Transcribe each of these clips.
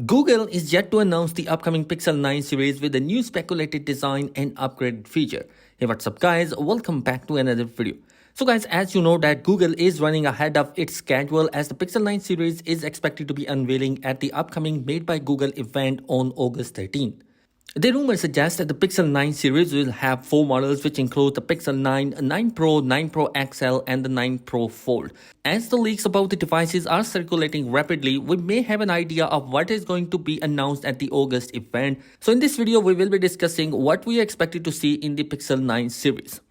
Google is yet to announce the upcoming Pixel 9 series with a new speculated design and upgraded feature. Hey, what's up guys? Welcome back to another video. So guys, as you know that Google is running ahead of its schedule as the Pixel 9 series is expected to be unveiling at the upcoming Made by Google event on August 13th. The rumor suggests that the Pixel 9 series will have 4 models which include the Pixel 9, 9 Pro, 9 Pro XL and the 9 Pro Fold. As the leaks about the devices are circulating rapidly, we may have an idea of what is going to be announced at the August event. So in this video, we will be discussing what we are expected to see in the Pixel 9 series.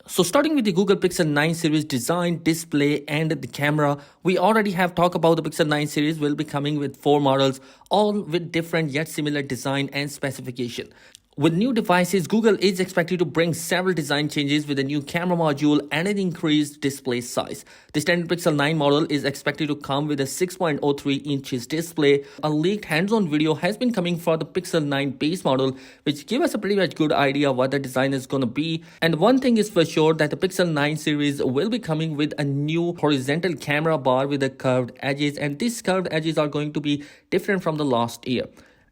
So starting with the Google Pixel 9 series design, display and the camera, we already have talked about the Pixel 9 series will be coming with 4 models, all with different yet similar design and specification. With new devices, Google is expected to bring several design changes with a new camera module and an increased display size. The standard Pixel 9 model is expected to come with a 6.03 inches display. A leaked hands-on video has been coming for the Pixel 9 base model, which give us a pretty much good idea what the design is going to be. And one thing is for sure that the Pixel 9 series will be coming with a new horizontal camera bar with the curved edges, and these curved edges are going to be different from the last year.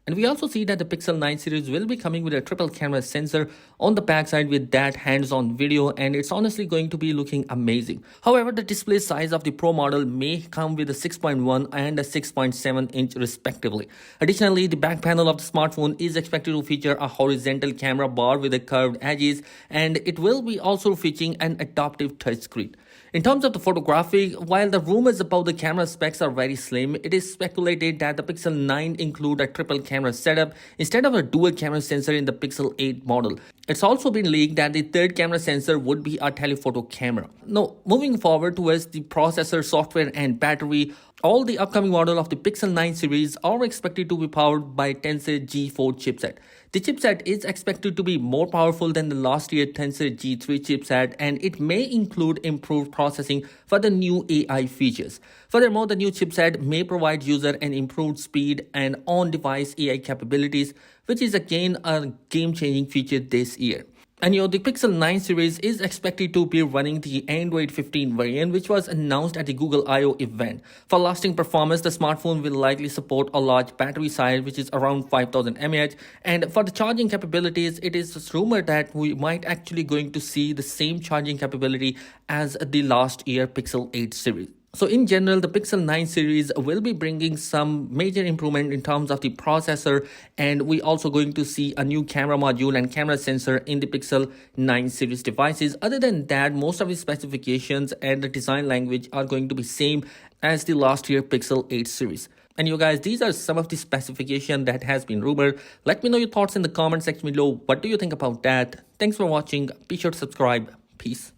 And we also see that the Pixel 9 series will be coming with a triple camera sensor on the backside with that hands-on video, and it's honestly going to be looking amazing. However, the display size of the Pro model may come with a 6.1 and a 6.7 inch respectively. Additionally, the back panel of the smartphone is expected to feature a horizontal camera bar with the curved edges, and it will be also featuring an adaptive touchscreen. In terms of the photography, while the rumors about the camera specs are very slim, it is speculated that the Pixel 9 include a triple camera setup instead of a dual camera sensor in the Pixel 8 model. It's also been leaked that the third camera sensor would be a telephoto camera. Now, moving forward towards the processor, software and battery, all the upcoming model of the Pixel 9 series are expected to be powered by Tensor G4 chipset. The chipset is expected to be more powerful than the last year Tensor G3 chipset, and it may include improved processing for the new AI features. Furthermore, the new chipset may provide user an improved speed and on-device AI capabilities, which is again a game-changing feature this year. And the Pixel 9 series is expected to be running the Android 15 variant, which was announced at the Google I/O event. For lasting performance, the smartphone will likely support a large battery size, which is around 5000 mAh. And for the charging capabilities, it is rumored that we might actually going to see the same charging capability as the last year Pixel 8 series. So in general, the Pixel 9 series will be bringing some major improvement in terms of the processor, and we also going to see a new camera module and camera sensor in the Pixel 9 series devices. Other than that, most of the specifications and the design language are going to be same as the last year Pixel 8 series. And you guys, these are some of the specification that has been rumored. Let me know your thoughts in the comment section below. What do you think about that? Thanks for watching. Be sure to subscribe. Peace.